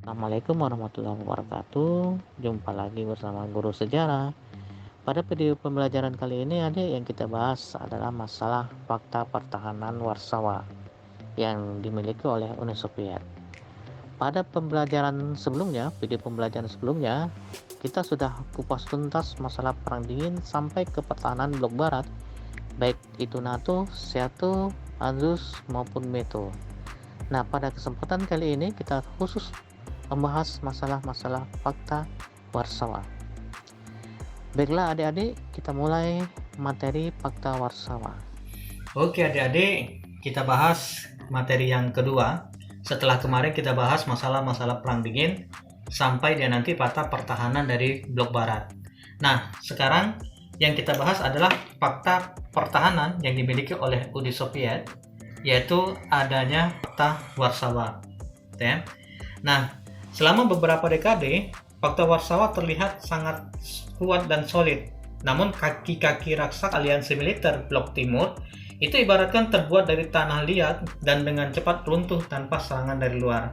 Assalamualaikum warahmatullahi wabarakatuh. Jumpa lagi bersama Guru Sejarah. Pada video pembelajaran kali ini, adik, yang kita bahas adalah masalah fakta pertahanan Warsawa yang dimiliki oleh Uni Soviet. Pada video pembelajaran sebelumnya, kita sudah kupas tuntas masalah Perang Dingin sampai ke pertahanan blok barat, baik itu NATO, SEATO, ANZUS maupun METO. Nah, pada kesempatan kali ini kita khusus membahas masalah-masalah fakta Warsawa. Baiklah adik-adik, kita mulai materi fakta Warsawa. Oke adik-adik, kita bahas materi yang kedua. Setelah kemarin kita bahas masalah-masalah Perang Dingin sampai dia nanti fakta pertahanan dari blok barat. Nah, sekarang yang kita bahas adalah fakta pertahanan yang dimiliki oleh Uni Soviet, yaitu adanya fakta Warsawa. Ya. Nah, selama beberapa dekade, fakta Warsawa terlihat sangat kuat dan solid. Namun kaki-kaki raksasa aliansi militer blok timur itu ibaratkan terbuat dari tanah liat dan dengan cepat runtuh tanpa serangan dari luar.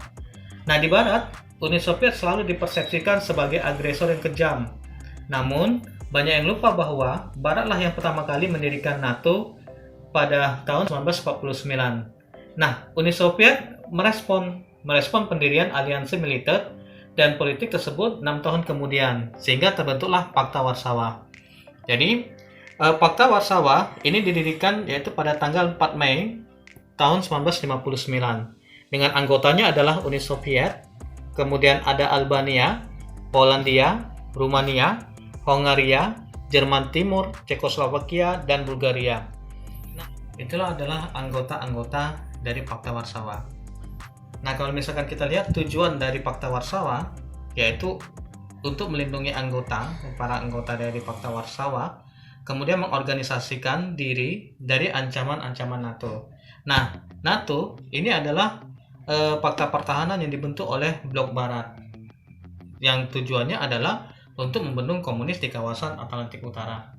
Nah, di barat, Uni Soviet selalu dipersepsikan sebagai agresor yang kejam. Namun, banyak yang lupa bahwa baratlah yang pertama kali mendirikan NATO pada tahun 1949. Nah, Uni Soviet merespon pendirian aliansi militer dan politik tersebut 6 tahun kemudian, sehingga terbentuklah Fakta Warsawa. Jadi, Fakta Warsawa ini didirikan yaitu pada tanggal 4 Mei tahun 1959. Dengan anggotanya adalah Uni Soviet, kemudian ada Albania, Polandia, Rumania, Hongaria, Jerman Timur, Cekoslovakia, dan Bulgaria. Nah, itulah adalah anggota-anggota dari Fakta Warsawa. Nah, kalau misalkan kita lihat tujuan dari Fakta Warsawa, yaitu untuk melindungi para anggota dari Fakta Warsawa, kemudian mengorganisasikan diri dari ancaman-ancaman NATO. Nah, NATO ini adalah fakta pertahanan yang dibentuk oleh blok barat, yang tujuannya adalah untuk membendung komunis di kawasan Atlantik Utara.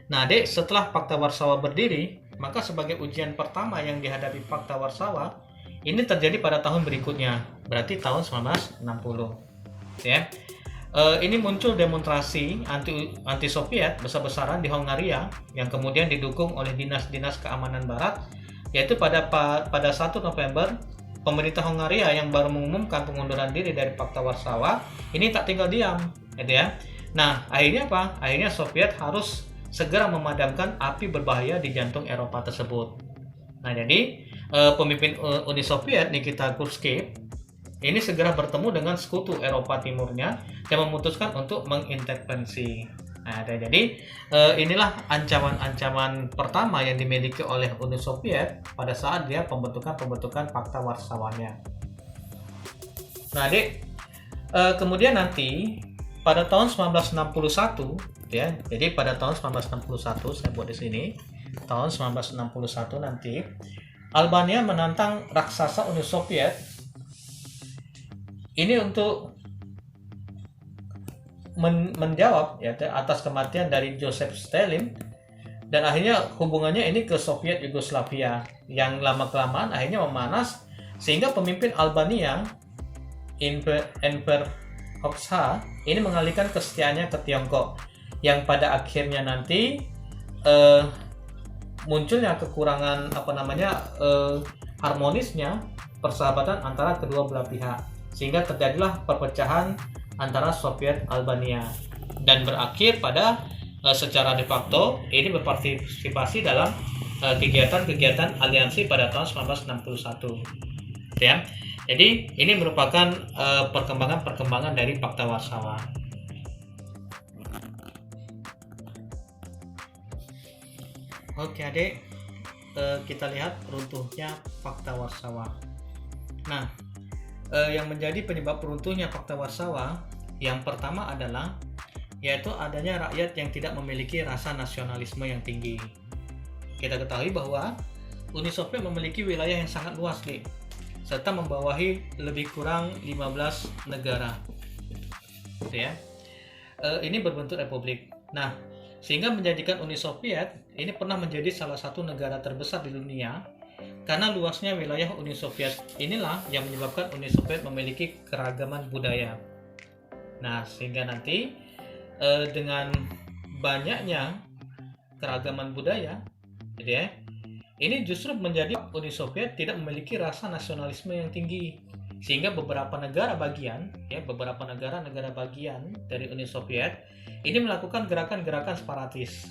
Nah, Dek, setelah Fakta Warsawa berdiri, maka sebagai ujian pertama yang dihadapi Fakta Warsawa, ini terjadi pada tahun berikutnya, berarti tahun 1960. Ya. Ini muncul demonstrasi anti Soviet besar-besaran di Hongaria yang kemudian didukung oleh dinas-dinas keamanan barat, yaitu pada 1 November pemerintah Hongaria yang baru mengumumkan pengunduran diri dari Fakta Warsawa ini tak tinggal diam, gitu ya. Nah, akhirnya apa? Akhirnya Soviet harus segera memadamkan api berbahaya di jantung Eropa tersebut. Nah, jadi pemimpin Uni Soviet Nikita Khrushchev ini segera bertemu dengan sekutu Eropa Timurnya dan memutuskan untuk mengintervensi. Nah, jadi inilah ancaman-ancaman pertama yang dimiliki oleh Uni Soviet pada saat dia pembentukan Fakta Warsawanya. Nah, kemudian nanti pada tahun 1961, ya, jadi pada tahun 1961 saya buat di sini, tahun 1961 nanti Albania menantang raksasa Uni Soviet ini untuk menjawab ya atas kematian dari Joseph Stalin, dan akhirnya hubungannya ini ke Soviet Yugoslavia yang lama-kelamaan akhirnya memanas sehingga pemimpin Albania Enver Hoxha ini mengalihkan kesetiaannya ke Tiongkok, yang pada akhirnya nanti munculnya kekurangan harmonisnya persahabatan antara kedua belah pihak, sehingga terjadilah perpecahan antara Soviet Albania dan berakhir pada secara de facto ini berpartisipasi dalam kegiatan-kegiatan aliansi pada tahun 1961. Ya. Jadi ini merupakan perkembangan dari Fakta Warsawa. Oke adik, kita lihat runtuhnya Fakta Warsawa. Nah, yang menjadi penyebab runtuhnya Fakta Warsawa yang pertama adalah yaitu adanya rakyat yang tidak memiliki rasa nasionalisme yang tinggi. Kita ketahui bahwa Uni Soviet memiliki wilayah yang sangat luas nih, serta membawahi lebih kurang 15 negara. Gitu ya. Ini berbentuk republik. Nah, sehingga menjadikan Uni Soviet ini pernah menjadi salah satu negara terbesar di dunia Karena luasnya wilayah Uni Soviet inilah yang menyebabkan Uni Soviet memiliki keragaman budaya. Nah, sehingga nanti dengan banyaknya keragaman budaya, gitu ya, ini justru menjadi Uni Soviet tidak memiliki rasa nasionalisme yang tinggi, sehingga beberapa negara bagian, ya, beberapa negara-negara bagian dari Uni Soviet ini melakukan gerakan-gerakan sporadis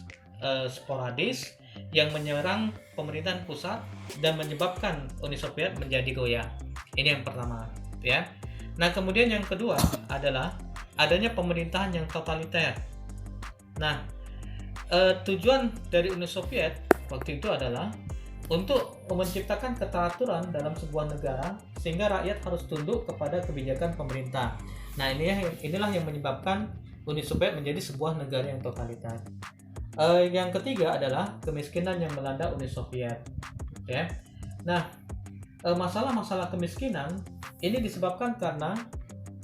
yang menyerang pemerintahan pusat dan menyebabkan Uni Soviet menjadi goyah. Ini yang pertama, ya. Nah, kemudian yang kedua adalah adanya pemerintahan yang totaliter. Nah, tujuan dari Uni Soviet waktu itu adalah untuk menciptakan keteraturan dalam sebuah negara sehingga rakyat harus tunduk kepada kebijakan pemerintah. Nah, inilah yang menyebabkan Uni Soviet menjadi sebuah negara yang totaliter. Yang ketiga adalah kemiskinan yang melanda Uni Soviet. Ya. Nah, masalah-masalah kemiskinan ini disebabkan karena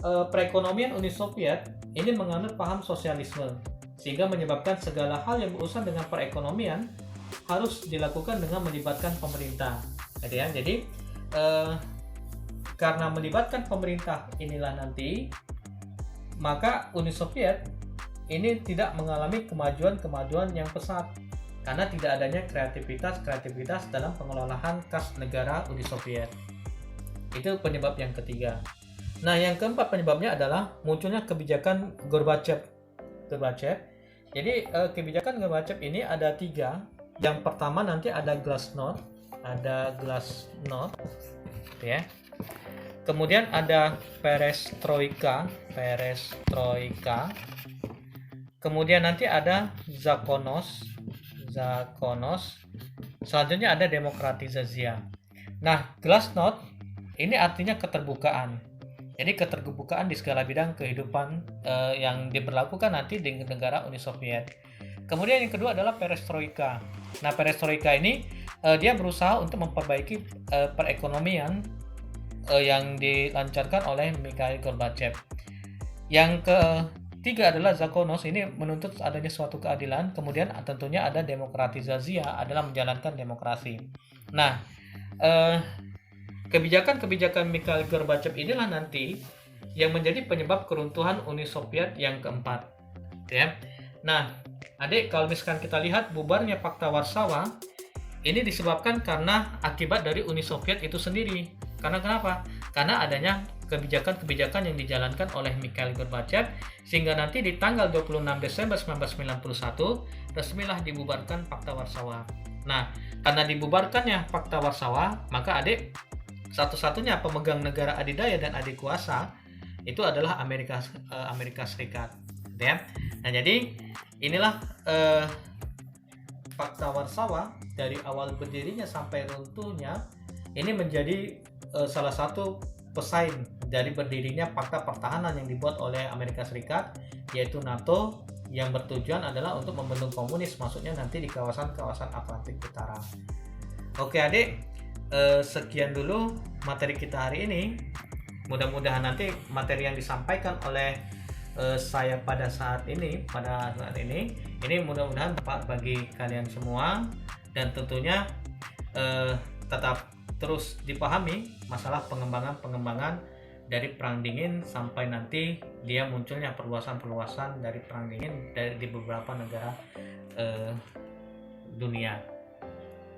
perekonomian Uni Soviet ini menganut paham sosialisme, sehingga menyebabkan segala hal yang berurusan dengan perekonomian harus dilakukan dengan melibatkan pemerintah. Jadi karena melibatkan pemerintah inilah nanti, maka Uni Soviet ini tidak mengalami kemajuan yang pesat karena tidak adanya kreativitas dalam pengelolaan kas negara Uni Soviet. Itu penyebab yang ketiga. Nah, yang keempat penyebabnya adalah munculnya kebijakan Gorbachev. Jadi kebijakan Gorbachev ini ada 3. Yang pertama nanti ada Glasnost, ya. Kemudian ada Perestroika. Kemudian nanti ada Zakhonos. Selanjutnya ada demokratisasi. Nah, Glasnost ini artinya keterbukaan. Jadi keterbukaan di segala bidang kehidupan yang diberlakukan nanti di negara Uni Soviet. Kemudian yang kedua adalah Perestroika. Nah, Perestroika ini dia berusaha untuk memperbaiki perekonomian yang dilancarkan oleh Mikhail Gorbachev. Yang ketiga adalah Zakhonos, ini menuntut adanya suatu keadilan. Kemudian tentunya ada demokratisasi, adalah menjalankan demokrasi. Nah, kebijakan-kebijakan Mikhail Gorbachev inilah nanti yang menjadi penyebab keruntuhan Uni Soviet yang keempat. Ya. Nah, adik, kalau misalkan kita lihat bubarnya Pakta Warsawa, ini disebabkan karena akibat dari Uni Soviet itu sendiri. Karena kenapa? Karena adanya kebijakan-kebijakan yang dijalankan oleh Mikhail Gorbachev, sehingga nanti di tanggal 26 Desember 1991 resmilah dibubarkan Pakta Warsawa. Nah, karena dibubarkannya Pakta Warsawa, maka adik, satu-satunya pemegang negara adidaya dan adik kuasa itu adalah Amerika Serikat. Ya. Nah, jadi inilah Pakta Warsawa dari awal berdirinya sampai runtuhnya ini menjadi salah satu pesaing dari berdirinya Pakta Pertahanan yang dibuat oleh Amerika Serikat, yaitu NATO, yang bertujuan adalah untuk membendung komunis, maksudnya nanti di kawasan-kawasan Atlantik Utara. Oke adik, sekian dulu materi kita hari ini. Mudah-mudahan nanti materi yang disampaikan oleh saya pada saat ini ini mudah-mudahan bermanfaat bagi kalian semua, dan tentunya tetap terus dipahami masalah pengembangan dari perang dingin sampai nanti dia munculnya perluasan dari perang dingin di beberapa negara dunia.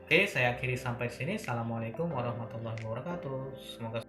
Oke, saya akhiri sampai sini. Assalamualaikum warahmatullahi wabarakatuh. Semoga